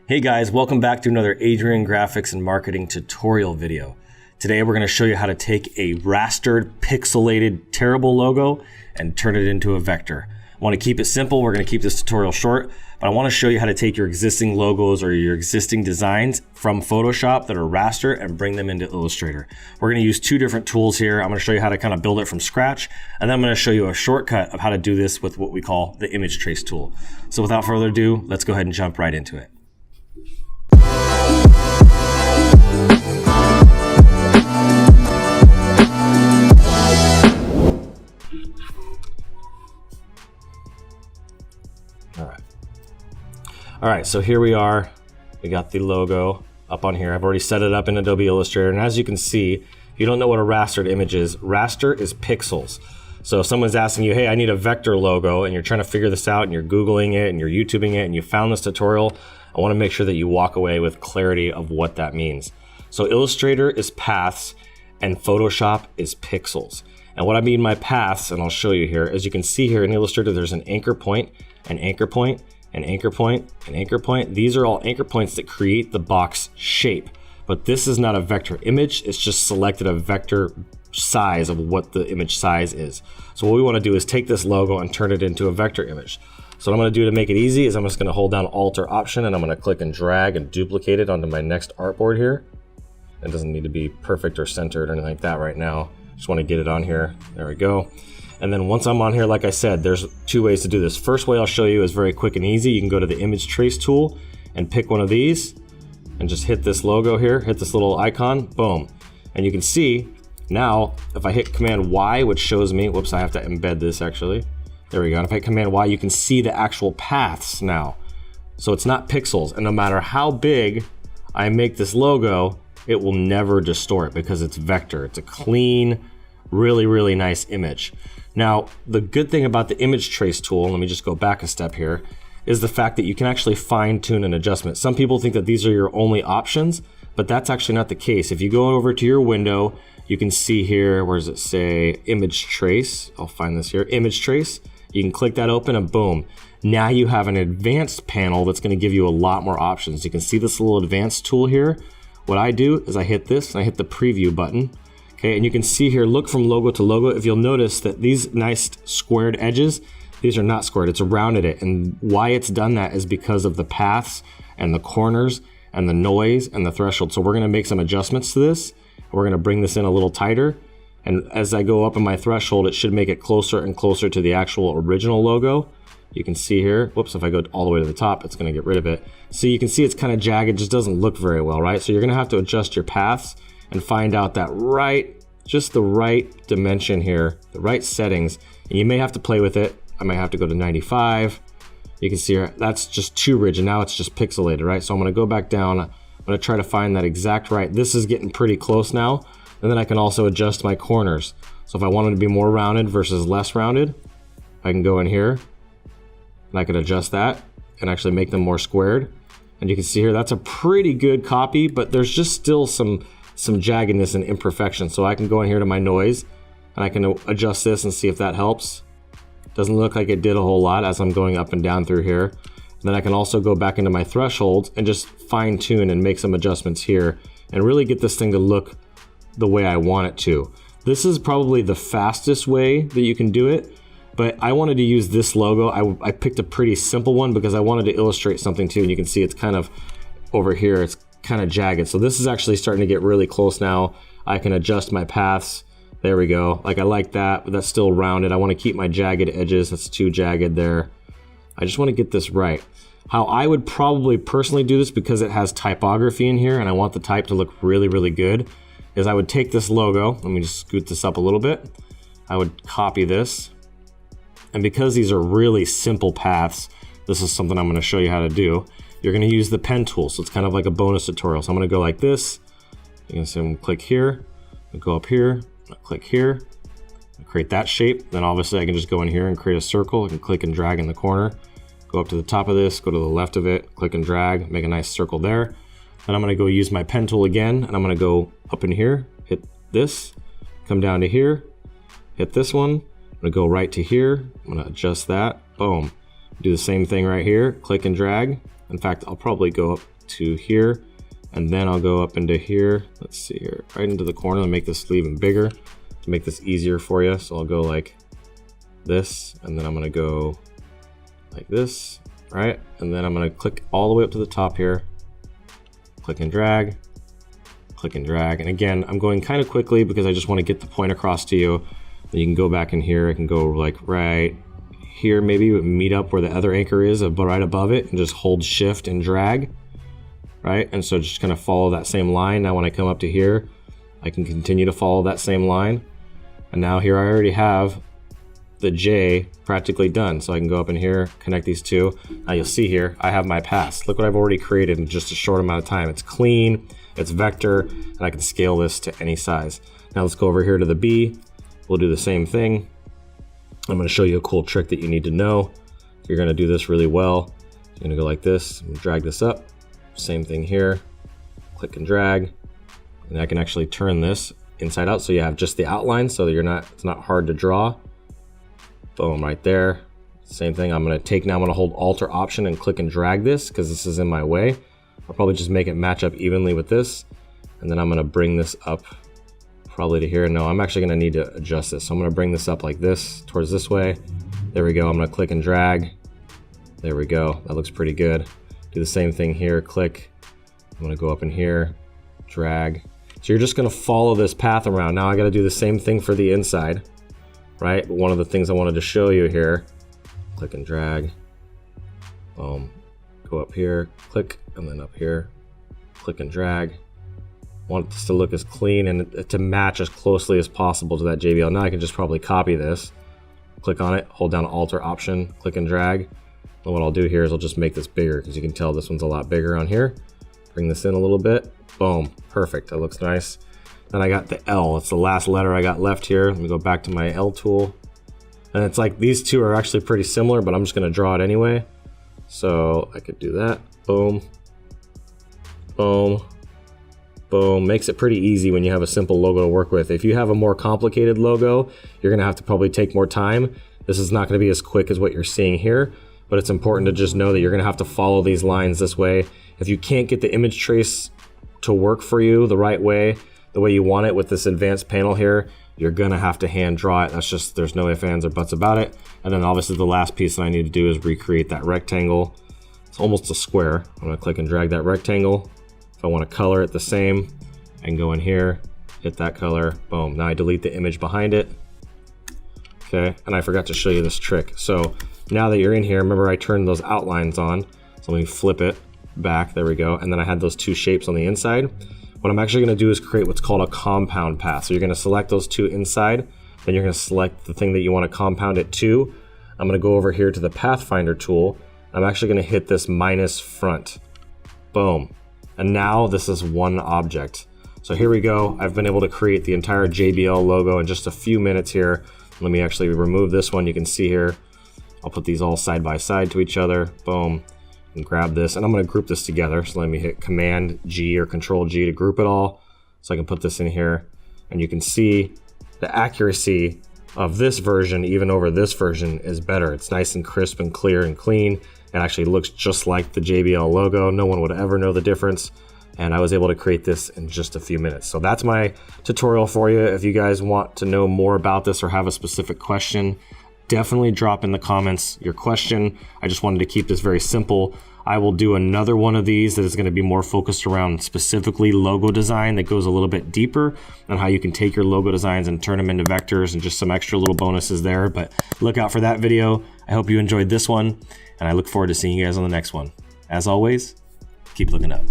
Hey guys, welcome back to another Adrian graphics and marketing tutorial video. Today we're going to show you how to take a rastered, pixelated, terrible logo and turn it into a vector. I want to keep it simple. We're going to keep this tutorial short, but I want to show you how to take your existing logos or your existing designs from Photoshop that are raster and bring them into Illustrator. We're going to use two different tools here. I'm going to show you how to kind of build it from scratch, and then I'm going to show you a shortcut of how to do this with what we call the image trace tool. So without further ado, let's go ahead and jump right into it. All right, so here we are. We got the logo up on here. I've already set it up in Adobe Illustrator. And as you can see, if you don't know what a rastered image is, raster is pixels. So if someone's asking you, hey, I need a vector logo, and you're trying to figure this out and you're Googling it and you're YouTubing it and you found this tutorial, I wanna make sure that you walk away with clarity of what that means. So Illustrator is paths and Photoshop is pixels. And what I mean by paths, and I'll show you here, as you can see here in Illustrator, there's an anchor point, an anchor point, an anchor point, an anchor point. These are all anchor points that create the box shape. But this is not a vector image, it's just selected a vector size of what the image size is. So what we wanna do is take this logo and turn it into a vector image. So what I'm gonna do to make it easy is I'm just gonna hold down Alt or Option and I'm gonna click and drag and duplicate it onto my next artboard here. It doesn't need to be perfect or centered or anything like that right now. Just wanna get it on here, there we go. And then once I'm on here, like I said, there's two ways to do this. First way I'll show you is very quick and easy. You can go to the image trace tool and pick one of these and just hit this logo here, hit this little icon, boom. And you can see now, if I hit Command Y, which shows me, whoops, I have to embed this actually. There we go, and if I hit Command Y, you can see the actual paths now. So it's not pixels, and no matter how big I make this logo, it will never distort because it's vector. It's a clean, really, really nice image. Now, the good thing about the image trace tool, let me just go back a step here, is the fact that you can actually fine tune an adjustment. Some people think that these are your only options, but that's actually not the case. If you go over to your window, you can see here, where does it say image trace? I'll find this here, image trace. You can click that open and boom. Now you have an advanced panel that's gonna give you a lot more options. You can see this little advanced tool here. What I do is I hit this and I hit the preview button. Okay, and you can see here, look from logo to logo. If you'll notice that these nice squared edges, these are not squared, it's rounded it. And why it's done that is because of the paths and the corners and the noise and the threshold. So we're gonna make some adjustments to this. We're gonna bring this in a little tighter. And as I go up in my threshold, it should make it closer and closer to the actual original logo. You can see here, whoops, if I go all the way to the top, it's gonna get rid of it. So you can see it's kind of jagged, it just doesn't look very well, right? So you're gonna have to adjust your paths and find out that just the right dimension here, the right settings. And you may have to play with it. I might have to go to 95. You can see here, that's just too rigid. Now it's just pixelated, right? So I'm gonna go back down. I'm gonna try to find that exact right. This is getting pretty close now. And then I can also adjust my corners. So if I wanted to be more rounded versus less rounded, I can go in here and I can adjust that and actually make them more squared. And you can see here, that's a pretty good copy, but there's just still some jaggedness and imperfection. So I can go in here to my noise and I can adjust this and see if that helps. Doesn't look like it did a whole lot as I'm going up and down through here. And then I can also go back into my thresholds and just fine tune and make some adjustments here and really get this thing to look the way I want it to. This is probably the fastest way that you can do it, but I wanted to use this logo. I picked a pretty simple one because I wanted to illustrate something too, and you can see it's kind of over here, it's kind of jagged. So this is actually starting to get really close now. I can adjust my paths. There we go. Like I like that, but that's still rounded. I want to keep my jagged edges. That's too jagged there. I just want to get this right. How I would probably personally do this, because it has typography in here and I want the type to look really, really good, is I would take this logo, let me just scoot this up a little bit. I would copy this. And because these are really simple paths, this is something I'm gonna show you how to do. You're gonna use the pen tool, so it's kind of like a bonus tutorial. So I'm gonna go like this. You can see I'm gonna click here, I'll go up here, I'll click here, I'll create that shape. Then obviously I can just go in here and create a circle. I can click and drag in the corner, go up to the top of this, go to the left of it, click and drag, make a nice circle there. Then I'm gonna go use my pen tool again, and I'm gonna go up in here, hit this, come down to here, hit this one, I'm gonna go right to here, I'm gonna adjust that, boom. Do the same thing right here, click and drag, In fact, I'll probably go up to here, and then I'll go up into here. Let's see here, right into the corner and make this even bigger to make this easier for you. So I'll go like this, and then I'm gonna go like this, right? And then I'm gonna click all the way up to the top here, click and drag, click and drag. And again, I'm going kind of quickly because I just want to get the point across to you. Then you can go back in here. I can go like right here, maybe meet up where the other anchor is, but right above it, and just hold shift and drag, right? And so just kind of follow that same line. Now when I come up to here, I can continue to follow that same line. And now here I already have the J practically done. So I can go up in here, connect these two. Now you'll see here, I have my pass. Look what I've already created in just a short amount of time. It's clean, it's vector, and I can scale this to any size. Now let's go over here to the B. We'll do the same thing. I'm gonna show you a cool trick that you need to know. You're gonna do this really well. You're gonna go like this, and drag this up. Same thing here, click and drag. And I can actually turn this inside out so you have just the outline so that it's not hard to draw. Boom, right there. Same thing, I'm gonna hold Alt or Option and click and drag this because this is in my way. I'll probably just make it match up evenly with this. And then I'm gonna bring this up probably to here. No, I'm actually gonna need to adjust this. So I'm gonna bring this up like this, towards this way. There we go, I'm gonna click and drag. There we go, that looks pretty good. Do the same thing here, click. I'm gonna go up in here, drag. So you're just gonna follow this path around. Now I gotta do the same thing for the inside, right? But one of the things I wanted to show you here, click and drag. Boom, go up here, click, and then up here, click and drag. Want this to look as clean and to match as closely as possible to that JBL. Now I can just probably copy this, click on it, hold down Alt or Option, click and drag. And what I'll do here is I'll just make this bigger because you can tell this one's a lot bigger on here. Bring this in a little bit, boom, perfect, that looks nice. Then I got the L, it's the last letter I got left here. Let me go back to my L tool. And it's like these two are actually pretty similar, but I'm just gonna draw it anyway. So I could do that, boom, boom, boom. Makes it pretty easy when you have a simple logo to work with. If you have a more complicated logo, you're gonna have to probably take more time. This is not gonna be as quick as what you're seeing here, but it's important to just know that you're gonna have to follow these lines this way. If you can't get the image trace to work for you the right way, the way you want it with this advanced panel here, you're gonna have to hand draw it. That's just, there's no ifs, ands, or buts about it. And then obviously the last piece that I need to do is recreate that rectangle. It's almost a square. I'm gonna click and drag that rectangle. If I wanna color it the same, I can go in here, hit that color, boom. Now I delete the image behind it. Okay, and I forgot to show you this trick. So now that you're in here, remember I turned those outlines on. So let me flip it back, there we go. And then I had those two shapes on the inside. What I'm actually gonna do is create what's called a compound path. So you're gonna select those two inside, then you're gonna select the thing that you wanna compound it to. I'm gonna go over here to the Pathfinder tool. I'm actually gonna hit this minus front, boom. And now this is one object. So here we go. I've been able to create the entire JBL logo in just a few minutes here. Let me actually remove this one. You can see here, I'll put these all side by side to each other, boom. And grab this, and I'm gonna group this together. So let me hit Command G or Control G to group it all. So I can put this in here, and you can see the accuracy of this version, even over this version, is better. It's nice and crisp and clear and clean. It actually looks just like the JBL logo. No one would ever know the difference. And I was able to create this in just a few minutes. So that's my tutorial for you. If you guys want to know more about this or have a specific question, definitely drop in the comments your question. I just wanted to keep this very simple. I will do another one of these that is going to be more focused around specifically logo design that goes a little bit deeper on how you can take your logo designs and turn them into vectors and just some extra little bonuses there. But look out for that video. I hope you enjoyed this one, and I look forward to seeing you guys on the next one. As always, keep looking up.